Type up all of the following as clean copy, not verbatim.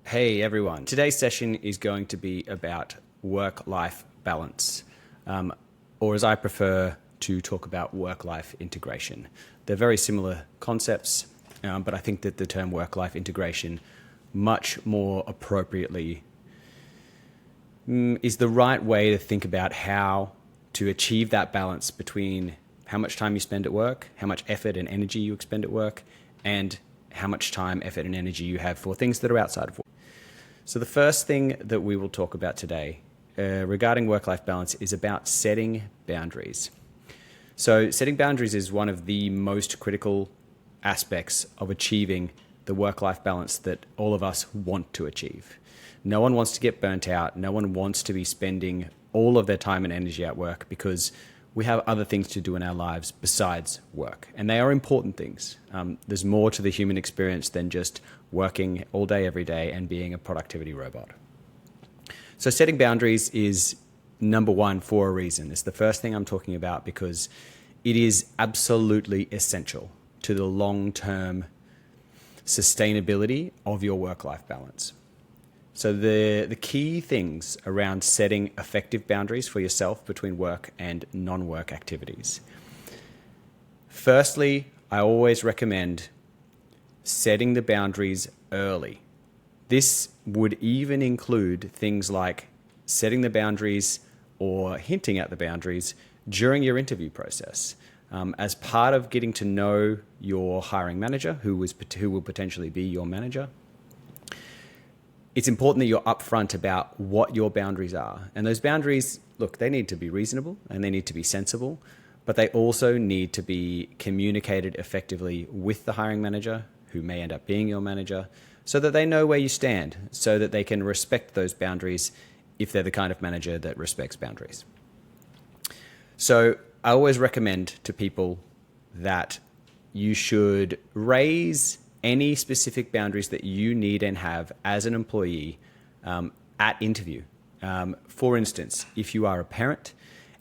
Hey everyone. Today's session is going to be about work-life balance, or as I prefer to talk about work-life integration. They're very similar concepts, but I think that the term work-life integration much more appropriately is the right way to think about how to achieve that balance between how much time you spend at work, how much effort and energy you expend at work, and how much time, effort, and energy you have for things that are outside of work. So the first thing that we will talk about today regarding work-life balance is about setting boundaries. So setting boundaries is one of the most critical aspects of achieving the work-life balance that all of us want to achieve. No one wants to get burnt out. No one wants to be spending all of their time and energy at work because we have other things to do in our lives besides work. And they are important things. There's more to the human experience than just working all day, every day, and being a productivity robot. So setting boundaries is number one for a reason. It's the first thing I'm talking about because it is absolutely essential to the long-term sustainability of your work-life balance. So the key things around setting effective boundaries for yourself between work and non-work activities. Firstly, I always recommend setting the boundaries early. This would even include things like setting the boundaries or hinting at the boundaries during your interview process. As part of getting to know your hiring manager, who will potentially be your manager, it's important that you're upfront about what your boundaries are. And those boundaries, look, they need to be reasonable and they need to be sensible, but they also need to be communicated effectively with the hiring manager, who may end up being your manager, so that they know where you stand, so that they can respect those boundaries if they're the kind of manager that respects boundaries. So I always recommend to people that you should raise any specific boundaries that you need and have as an employee at interview. For instance, if you are a parent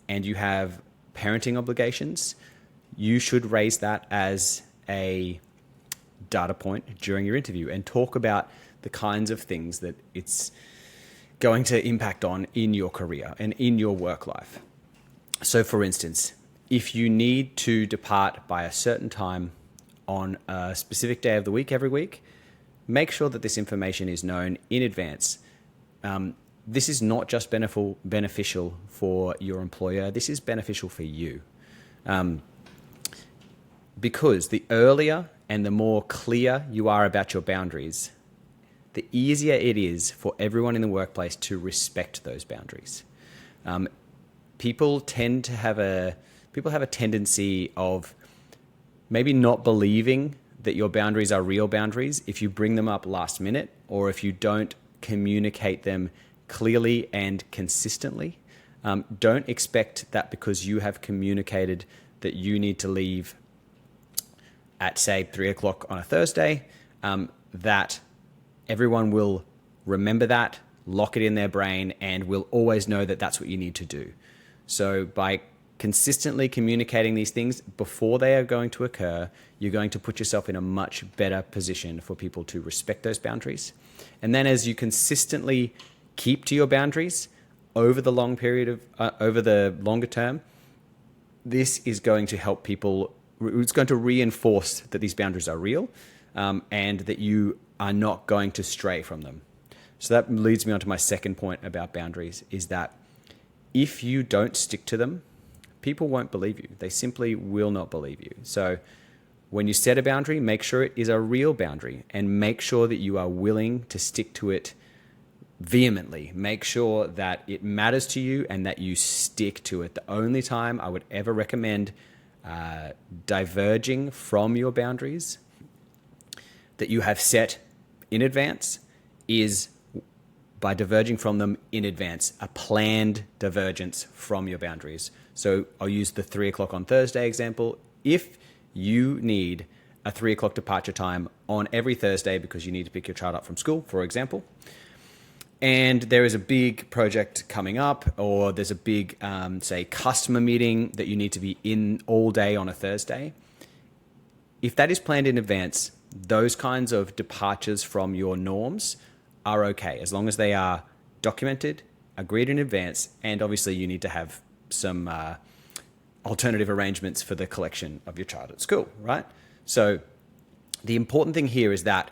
and you have parenting obligations, you should raise that as a data point during your interview and talk about the kinds of things that it's going to impact on in your career and in your work life. So for instance, if you need to depart by a certain time on a specific day of the week every week, make sure that this information is known in advance. This is not just beneficial for your employer, this is beneficial for you. Because the earlier and the more clear you are about your boundaries, the easier it is for everyone in the workplace to respect those boundaries. People have a tendency of maybe not believing that your boundaries are real boundaries if you bring them up last minute or if you don't communicate them clearly and consistently. Don't expect that because you have communicated that you need to leave at, say, 3 o'clock on a Thursday, that everyone will remember that, lock it in their brain, and will always know that that's what you need to do. So by consistently communicating these things before they are going to occur, you're going to put yourself in a much better position for people to respect those boundaries. And then as you consistently keep to your boundaries over the over the longer term, this is going to help people. It's going to reinforce that these boundaries are real and that you are not going to stray from them. So that leads me on to my second point about boundaries, is that if you don't stick to them, people won't believe you. They simply will not believe you. So when you set a boundary, make sure it is a real boundary and make sure that you are willing to stick to it vehemently. Make sure that it matters to you and that you stick to it. The only time I would ever recommend diverging from your boundaries that you have set in advance is by diverging from them in advance, a planned divergence from your boundaries. So I'll use the 3 o'clock on Thursday example. If you need a 3 o'clock departure time on every Thursday because you need to pick your child up from school, for example, and there is a big project coming up, or there's a big, say, customer meeting that you need to be in all day on a Thursday, if that is planned in advance, those kinds of departures from your norms are okay, as long as they are documented, agreed in advance, and obviously you need to have some alternative arrangements for the collection of your child at school, right? So the important thing here is that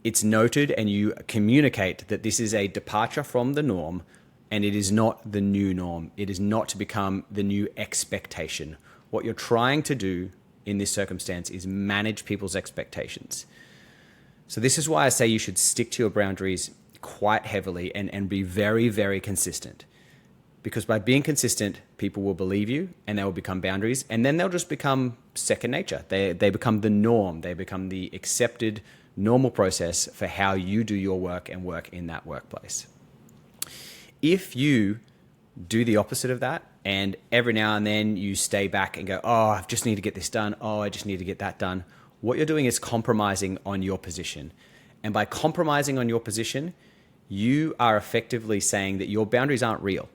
it's noted and you communicate that this is a departure from the norm and it is not the new norm. It is not to become the new expectation. What you're trying to do in this circumstance is manage people's expectations. So this is why I say you should stick to your boundaries quite heavily and be very, very consistent. Because by being consistent, people will believe you and they will become boundaries, and then they'll just become second nature. They become the norm. They become the accepted normal process for how you do your work and work in that workplace. If you do the opposite of that, and every now and then you stay back and go, oh, I just need to get this done. Oh, I just need to get that done. What you're doing is compromising on your position. And by compromising on your position, you are effectively saying that your boundaries aren't real.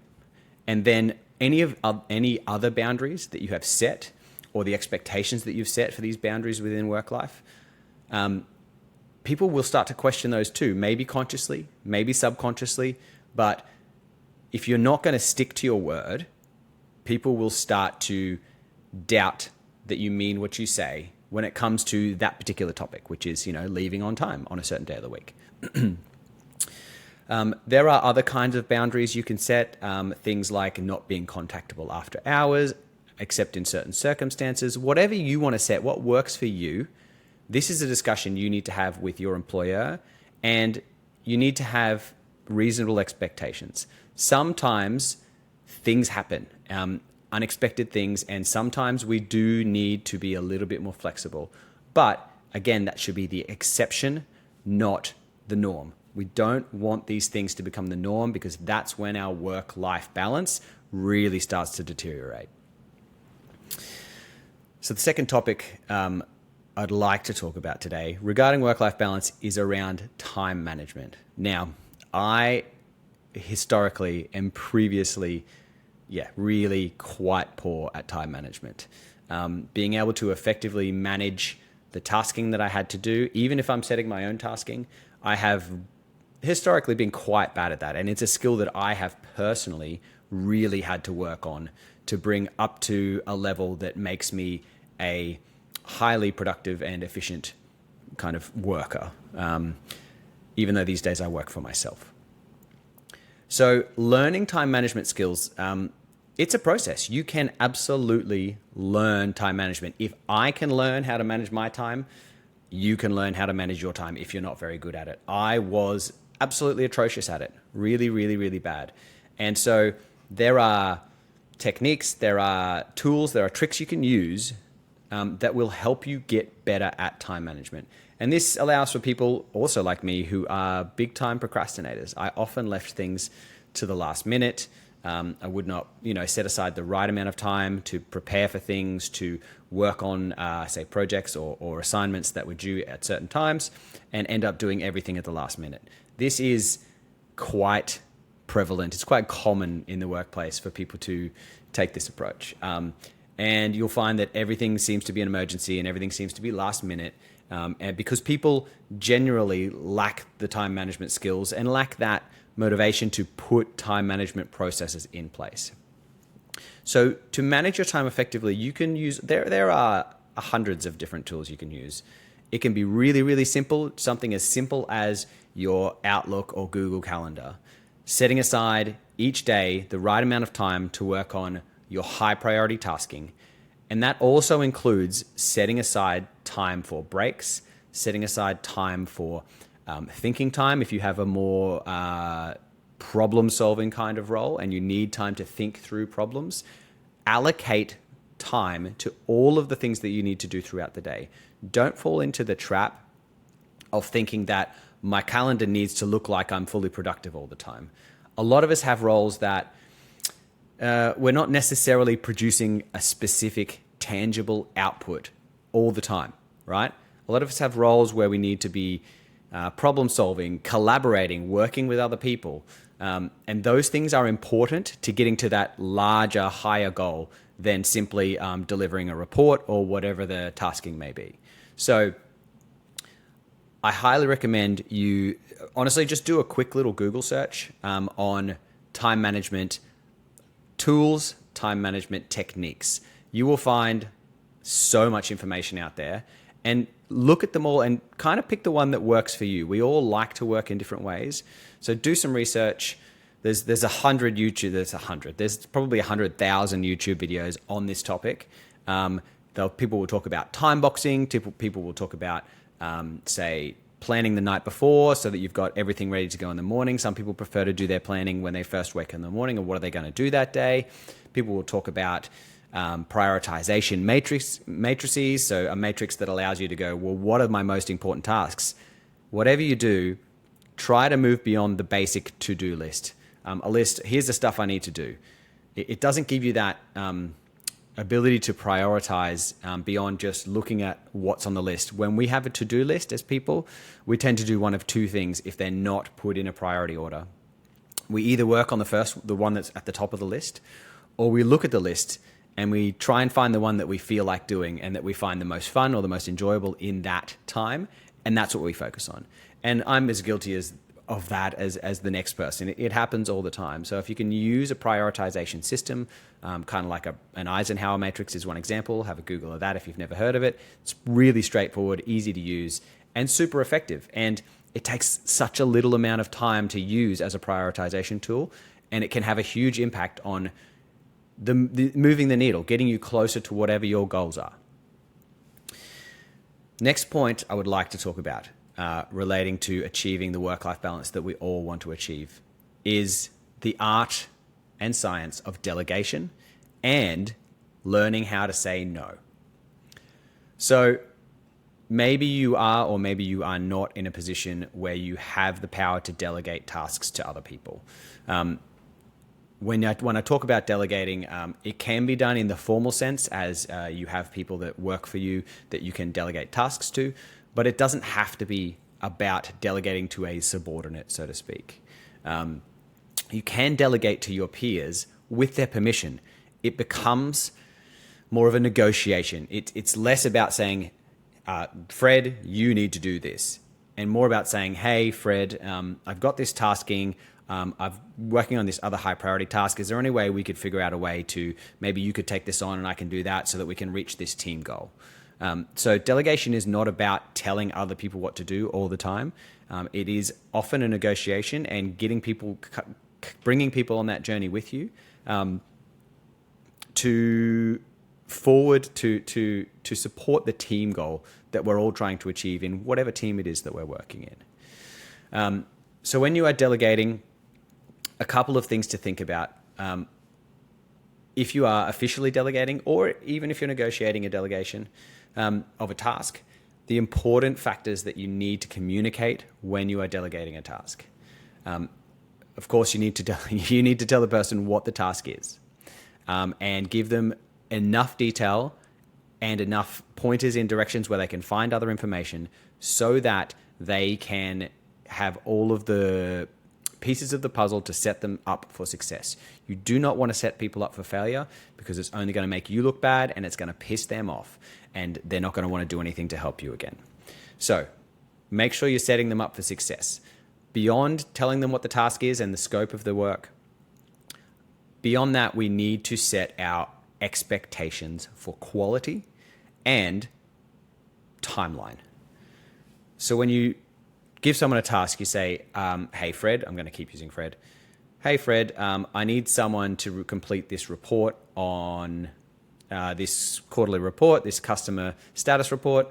And then any other boundaries that you have set, or the expectations that you've set for these boundaries within work life, people will start to question those too, maybe consciously, maybe subconsciously. But if you're not going to stick to your word, people will start to doubt that you mean what you say when it comes to that particular topic, which is, leaving on time on a certain day of the week. There are other kinds of boundaries you can set, things like not being contactable after hours, except in certain circumstances. Whatever you want to set, what works for you, this is a discussion you need to have with your employer, and you need to have reasonable expectations. Sometimes things happen, unexpected things, and sometimes we do need to be a little bit more flexible. But again, that should be the exception, not the norm. We don't want these things to become the norm, because that's when our work-life balance really starts to deteriorate. So the second topic I'd like to talk about today regarding work-life balance is around time management. Now, I historically and previously, really quite poor at time management. Being able to effectively manage the tasking that I had to do, even if I'm setting my own tasking, I have historically been quite bad at that. And it's a skill that I have personally really had to work on to bring up to a level that makes me a highly productive and efficient kind of worker, even though these days I work for myself. So learning time management skills, it's a process. You can absolutely learn time management. If I can learn how to manage my time, you can learn how to manage your time if you're not very good at it. I was absolutely atrocious at it. Really, really, really bad. And so there are techniques, there are tools, there are tricks you can use that will help you get better at time management. And this allows for people also like me who are big time procrastinators. I often left things to the last minute. I would not, set aside the right amount of time to prepare for things, to work on, say, projects or assignments that were due at certain times, and end up doing everything at the last minute. This is quite prevalent. It's quite common in the workplace for people to take this approach. And you'll find that everything seems to be an emergency and everything seems to be last minute. And because people generally lack the time management skills and lack that motivation to put time management processes in place. So to manage your time effectively, you can use, there are hundreds of different tools you can use. It can be really, really simple, something as simple as your Outlook or Google Calendar, setting aside each day the right amount of time to work on your high priority tasking. And that also includes setting aside time for breaks, setting aside time for thinking time. If you have a more problem solving kind of role and you need time to think through problems, allocate time to all of the things that you need to do throughout the day. Don't fall into the trap of thinking that my calendar needs to look like I'm fully productive all the time. A lot of us have roles that we're not necessarily producing a specific tangible output all the time, right? A lot of us have roles where we need to be problem solving, collaborating, working with other people. And those things are important to getting to that larger, higher goal than simply delivering a report or whatever the tasking may be. So I highly recommend you honestly just do a quick little Google search on time management tools, time management techniques. You will find so much information out there, and look at them all and kind of pick the one that works for you. We all like to work in different ways. So do some research. There's There's probably 100,000 YouTube videos on this topic. People will talk about time boxing. People will talk about, say, planning the night before so that you've got everything ready to go in the morning. Some people prefer to do their planning when they first wake in the morning, or what are they going to do that day. People will talk about prioritization matrices, so a matrix that allows you to go, well, what are my most important tasks? Whatever you do, try to move beyond the basic to-do list. A list, here's the stuff I need to do. It doesn't give you that ability to prioritize beyond just looking at what's on the list. When we have a to-do list as people, we tend to do one of two things if they're not put in a priority order. We either work on the one that's at the top of the list, or we look at the list and we try and find the one that we feel like doing and that we find the most fun or the most enjoyable in that time, and that's what we focus on. And I'm as guilty of that as the next person. It happens all the time. So if you can use a prioritization system, kind of like an Eisenhower matrix is one example. Have a Google of that if you've never heard of it. It's really straightforward, easy to use, and super effective. And it takes such a little amount of time to use as a prioritization tool, and it can have a huge impact on the moving the needle, getting you closer to whatever your goals are. Next point I would like to talk about relating to achieving the work-life balance that we all want to achieve is the art and science of delegation and learning how to say no. So maybe you are or maybe you are not in a position where you have the power to delegate tasks to other people. When I talk about delegating, it can be done in the formal sense as you have people that work for you that you can delegate tasks to, but it doesn't have to be about delegating to a subordinate, so to speak. You can delegate to your peers with their permission. It becomes more of a negotiation. It's less about saying, Fred, you need to do this, and more about saying, hey, Fred, I've got this tasking. I'm working on this other high priority task. Is there any way we could figure out a way to, maybe you could take this on and I can do that so that we can reach this team goal? So delegation is not about telling other people what to do all the time. It is often a negotiation and bringing people on that journey with you to support the team goal that we're all trying to achieve in whatever team it is that we're working in. So when you are delegating, a couple of things to think about. If you are officially delegating, or even if you're negotiating a delegation of a task, the important factors that you need to communicate when you are delegating a task. Of course, you need to tell the person what the task is, and give them enough detail and enough pointers in directions where they can find other information so that they can have all of the pieces of the puzzle to set them up for success. You do not want to set people up for failure, because it's only going to make you look bad and it's going to piss them off, and they're not going to want to do anything to help you again. So make sure you're setting them up for success. Beyond telling them what the task is and the scope of the work, beyond that, we need to set our expectations for quality and timeline. So when you give someone a task, you say, hey, Fred, I'm going to keep using Fred. Hey, Fred, I need someone to complete this report on this quarterly report, this customer status report.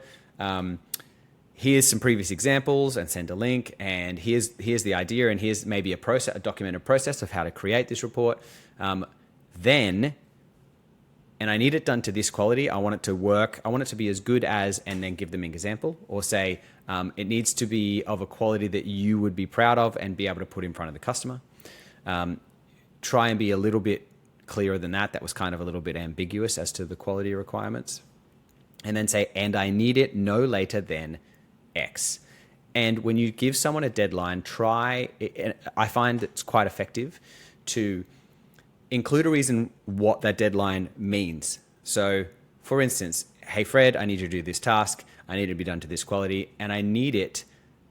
Here's some previous examples, and send a link. And here's the idea, and here's maybe a documented process of how to create this report. And I need it done to this quality. I want it to work. I want it to be as good as, and then give them an example, or say it needs to be of a quality that you would be proud of and be able to put in front of the customer. Try and be a little bit clearer than that. That was kind of a little bit ambiguous as to the quality requirements. And then say, and I need it no later than X. And when you give someone a deadline, I find it's quite effective to include a reason what that deadline means. So, for instance, hey, Fred, I need you to do this task. I need it to be done to this quality, and I need it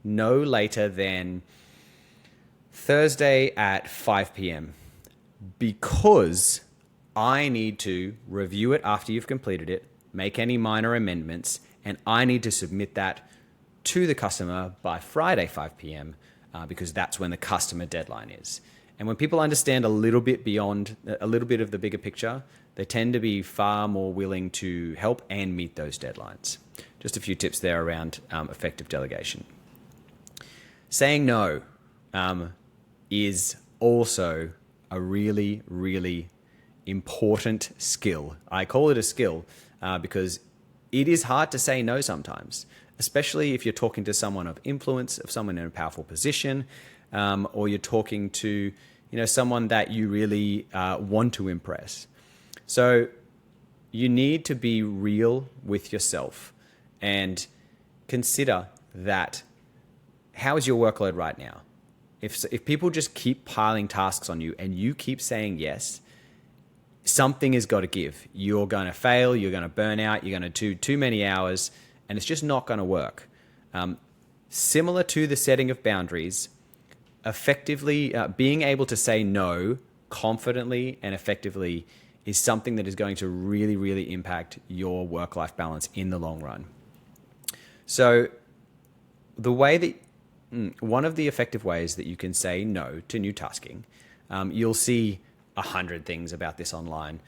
no later than Thursday at 5 p.m. because I need to review it after you've completed it, make any minor amendments, and I need to submit that to the customer by Friday 5 p.m. Because that's when the customer deadline is. And when people understand a little bit beyond, a little bit of the bigger picture, they tend to be far more willing to help and meet those deadlines. Just a few tips there around effective delegation. Saying no is also a really, really important skill. I call it a skill because it is hard to say no sometimes, especially if you're talking to someone of influence, of someone in a powerful position, or you're talking to someone that you really want to impress. So you need to be real with yourself and consider that. How is your workload right now? If people just keep piling tasks on you and you keep saying yes, something has got to give. You're going to fail, you're going to burn out, you're going to do too many hours, and it's just not going to work. Similar to the setting of boundaries, effectively being able to say no confidently and effectively is something that is going to really, really impact your work-life balance in the long run. So the way that one of the effective ways that you can say no to new tasking, you'll see 100 things about this online.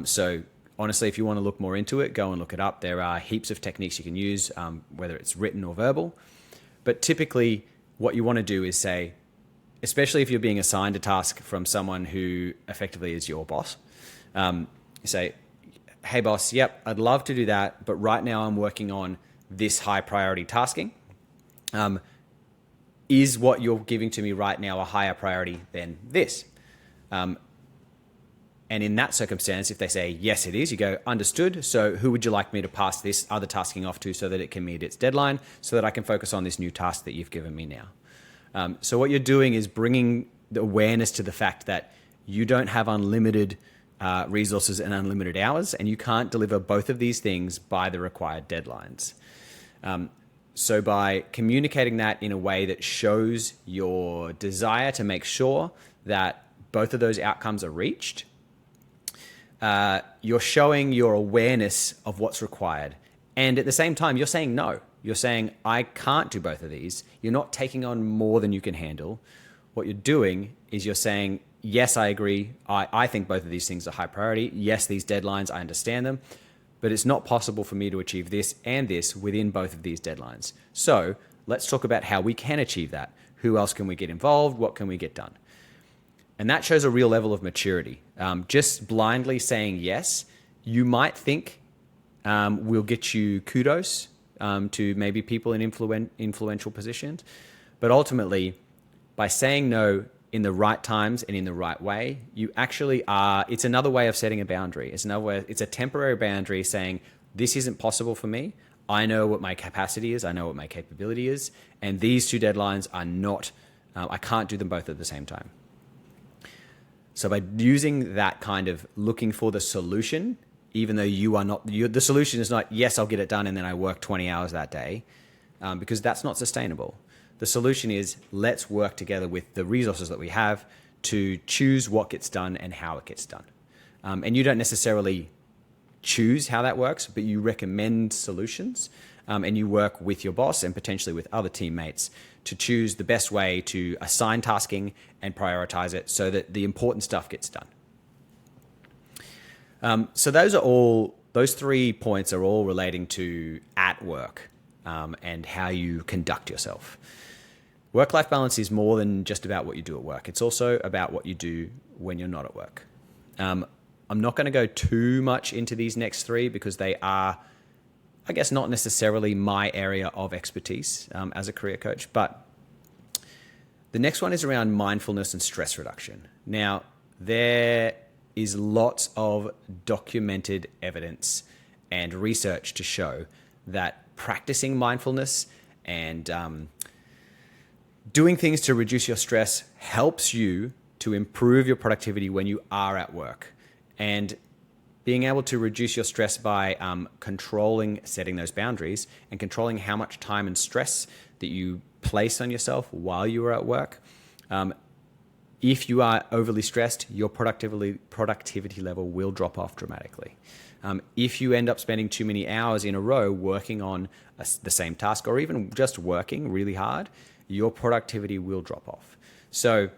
So honestly, if you want to look more into it, go and look it up. There are heaps of techniques you can use, whether it's written or verbal. But typically what you want to do is say, especially if you're being assigned a task from someone who effectively is your boss, you say, hey boss, yep, I'd love to do that, but right now I'm working on this high priority tasking. Is what you're giving to me right now a higher priority than this? And in that circumstance, if they say, yes, it is, you go, understood. So who would you like me to pass this other tasking off to so that it can meet its deadline so that I can focus on this new task that you've given me now? So what you're doing is bringing the awareness to the fact that you don't have unlimited resources and unlimited hours, and you can't deliver both of these things by the required deadlines. So by communicating that in a way that shows your desire to make sure that both of those outcomes are reached, you're showing your awareness of what's required. And at the same time, you're saying no. You're saying, I can't do both of these. You're not taking on more than you can handle. What you're doing is you're saying, yes, I agree. I think both of these things are high priority. Yes, these deadlines, I understand them. But it's not possible for me to achieve this and this within both of these deadlines. So let's talk about how we can achieve that. Who else can we get involved? What can we get done? And that shows a real level of maturity. Just blindly saying yes, you might think will get you kudos to maybe people in influential positions. But ultimately, by saying no in the right times and in the right way, you actually are, it's another way of setting a boundary. It's another way, it's a temporary boundary saying, this isn't possible for me. I know what my capacity is. I know what my capability is. And these two deadlines are not, I can't do them both at the same time. So by using that kind of looking for the solution, even though you are not, the solution is not, yes, I'll get it done and then I work 20 hours that day, because that's not sustainable. The solution is let's work together with the resources that we have to choose what gets done and how it gets done. And you don't necessarily choose how that works, but you recommend solutions and you work with your boss and potentially with other teammates to choose the best way to assign tasking and prioritize it so that the important stuff gets done. So those 3 points are all relating to at work and how you conduct yourself. Work-life balance is more than just about what you do at work. It's also about what you do when you're not at work. I'm not going to go too much into these next 3 because they are, I guess, not necessarily my area of expertise as a career coach. But the next one is around mindfulness and stress reduction. Now, there is lots of documented evidence and research to show that practicing mindfulness and doing things to reduce your stress helps you to improve your productivity when you are at work. And being able to reduce your stress by setting those boundaries and controlling how much time and stress that you place on yourself while you are at work. If you are overly stressed, your productivity level will drop off dramatically. If you end up spending too many hours in a row working on the same task, or even just working really hard, your productivity will drop off. So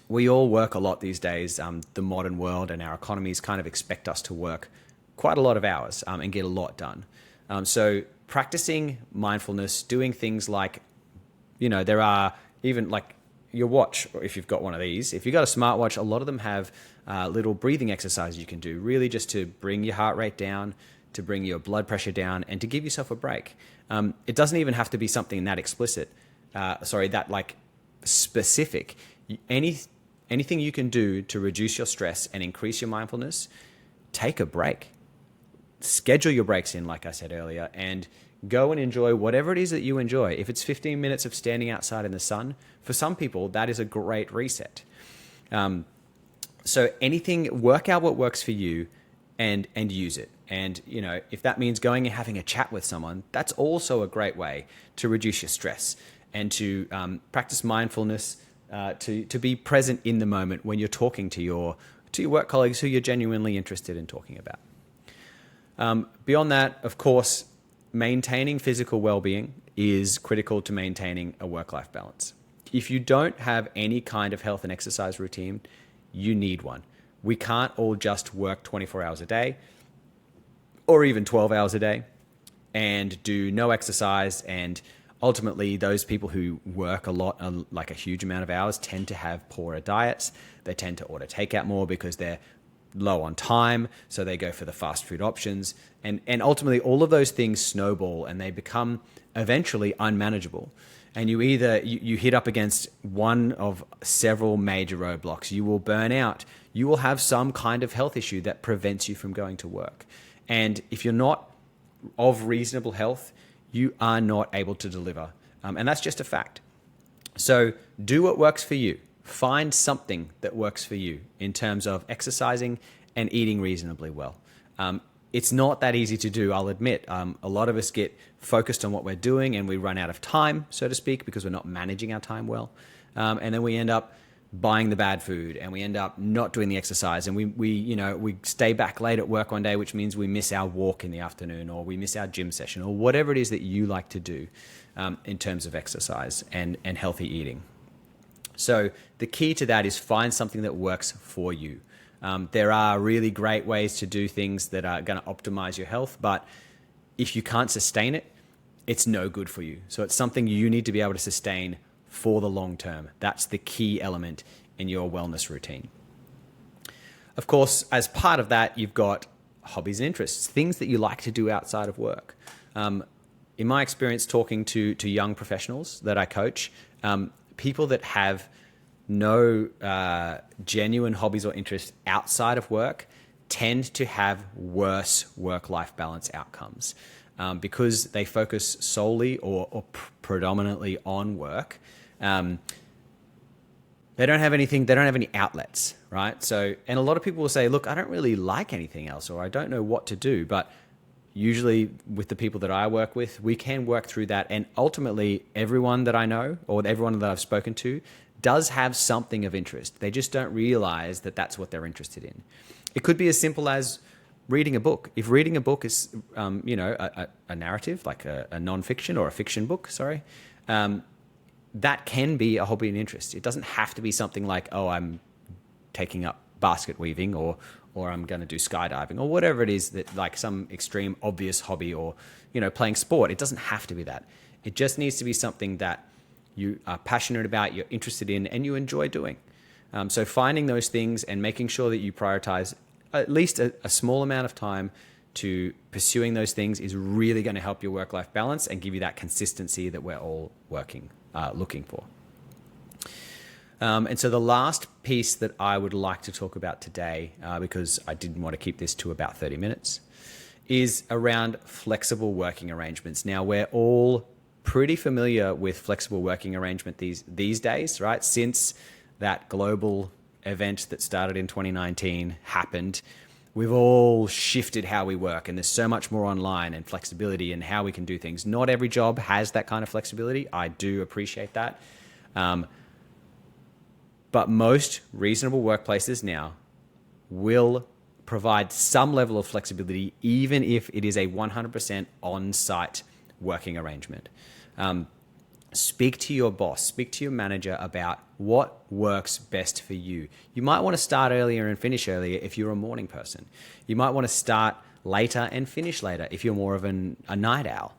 we all work a lot these days. The modern world and our economies kind of expect us to work quite a lot of hours and get a lot done. So practicing mindfulness, doing things like, there are even like your watch, or if you've got one of these, if you've got a smartwatch, a lot of them have little breathing exercises you can do, really just to bring your heart rate down, to bring your blood pressure down, and to give yourself a break. It doesn't even have to be something that explicit, that like specific. Anything you can do to reduce your stress and increase your mindfulness, take a break. Schedule your breaks in, like I said earlier, and go and enjoy whatever it is that you enjoy. If it's 15 minutes of standing outside in the sun, for some people, that is a great reset. So work out what works for you and use it. And, if that means going and having a chat with someone, that's also a great way to reduce your stress and to practice mindfulness, to be present in the moment when you're talking to your work colleagues who you're genuinely interested in talking about. Beyond that, of course, maintaining physical well-being is critical to maintaining a work-life balance. If you don't have any kind of health and exercise routine, you need one. We can't all just work 24 hours a day or even 12 hours a day and do no exercise. And ultimately, those people who work a lot, like a huge amount of hours, tend to have poorer diets. They tend to order takeout more because they're low on time, so they go for the fast food options. And ultimately, all of those things snowball and they become eventually unmanageable. And you either you hit up against one of several major roadblocks. You will burn out. You will have some kind of health issue that prevents you from going to work. And if you're not of reasonable health, you are not able to deliver. And that's just a fact. So do what works for you. Find something that works for you in terms of exercising and eating reasonably well. It's not that easy to do, I'll admit. A lot of us get focused on what we're doing and we run out of time, so to speak, because we're not managing our time well. And then we end up buying the bad food and we end up not doing the exercise, and we stay back late at work one day, which means we miss our walk in the afternoon, or we miss our gym session, or whatever it is that you like to do in terms of exercise and healthy eating. So the key to that is find something that works for you. There are really great ways to do things that are going to optimize your health, but if you can't sustain it, it's no good for you. So it's something you need to be able to sustain for the long term. That's the key element in your wellness routine. Of course, as part of that, you've got hobbies and interests, things that you like to do outside of work. In my experience talking to young professionals that I coach, people that have no genuine hobbies or interests outside of work tend to have worse work-life balance outcomes because they focus solely or predominantly on work. They don't have any outlets, right? So, and a lot of people will say, look, I don't really like anything else, or I don't know what to do. But usually with the people that I work with, we can work through that. And ultimately, everyone that I know or everyone that I've spoken to does have something of interest. They just don't realize that that's what they're interested in. It could be as simple as reading a book. If reading a book is, a narrative, like a nonfiction or a fiction book, that can be a hobby and interest. It doesn't have to be something like, oh, I'm taking up basket weaving or I'm going to do skydiving or whatever it is, that like some extreme obvious hobby, or, playing sport. It doesn't have to be that. It just needs to be something that you are passionate about, you're interested in, and you enjoy doing. So finding those things and making sure that you prioritize at least a small amount of time to pursuing those things is really going to help your work-life balance and give you that consistency that we're all looking for. And so the last piece that I would like to talk about today, because I didn't want to keep this to about 30 minutes, is around flexible working arrangements. Now, we're all pretty familiar with flexible working arrangement these days, right? Since that global event that started in 2019 happened, we've all shifted how we work, and there's so much more online and flexibility and how we can do things. Not every job has that kind of flexibility. I do appreciate that. But most reasonable workplaces now will provide some level of flexibility, even if it is a 100% on-site working arrangement. Speak to your boss, speak to your manager about what works best for you. You might want to start earlier and finish earlier if you're a morning person. You might want to start later and finish later if you're more of a night owl.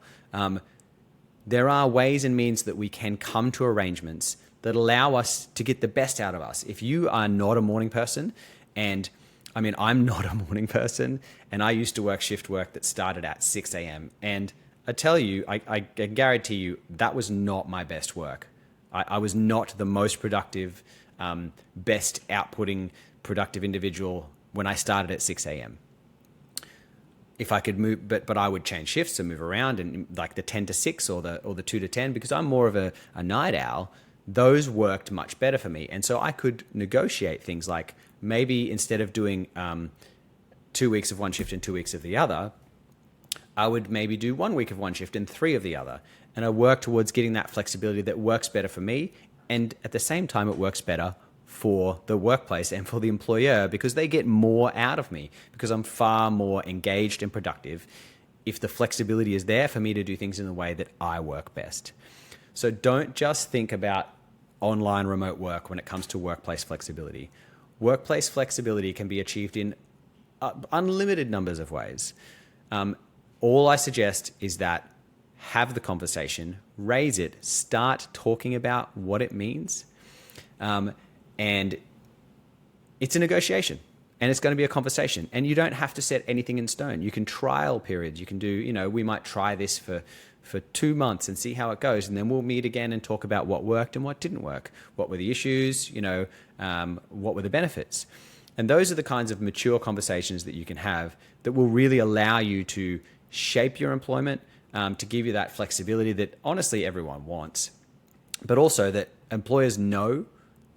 There are ways and means that we can come to arrangements that allow us to get the best out of us. If you are not a morning person, and I mean, I'm not a morning person, and I used to work shift work that started at 6 a.m. And I tell you, I guarantee you, that was not my best work. I was not the most productive, best outputting, productive individual when I started at 6 a.m. If I could move, but I would change shifts and move around, and like the 10 to 6 or the 2 to 10, because I'm more of a night owl. Those worked much better for me. And so I could negotiate things like maybe instead of doing 2 weeks of one shift and 2 weeks of the other, I would maybe do 1 week of one shift and 3 of the other. And I work towards getting that flexibility that works better for me. And at the same time, it works better for the workplace and for the employer, because they get more out of me, because I'm far more engaged and productive if the flexibility is there for me to do things in the way that I work best. So don't just think about online remote work when it comes to workplace flexibility. Workplace flexibility can be achieved in unlimited numbers of ways. All I suggest is that have the conversation, raise it, start talking about what it means. And it's a negotiation, and it's going to be a conversation, and you don't have to set anything in stone. You can trial periods. You can do, we might try this for 2 months and see how it goes. And then we'll meet again and talk about what worked and what didn't work. What were the issues, what were the benefits? And those are the kinds of mature conversations that you can have that will really allow you to shape your employment, to give you that flexibility that honestly everyone wants, but also that employers know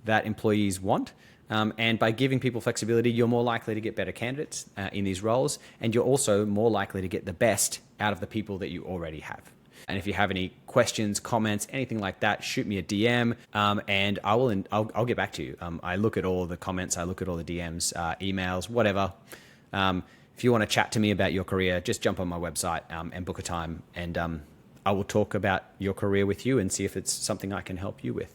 that employees want. And by giving people flexibility, you're more likely to get better candidates in these roles, and you're also more likely to get the best out of the people that you already have. And if you have any questions, comments, anything like that, shoot me a DM, and I'll get back to you. I look at all the comments, I look at all the DMs, emails, whatever. If you want to chat to me about your career, just jump on my website and book a time, and I will talk about your career with you and see if it's something I can help you with.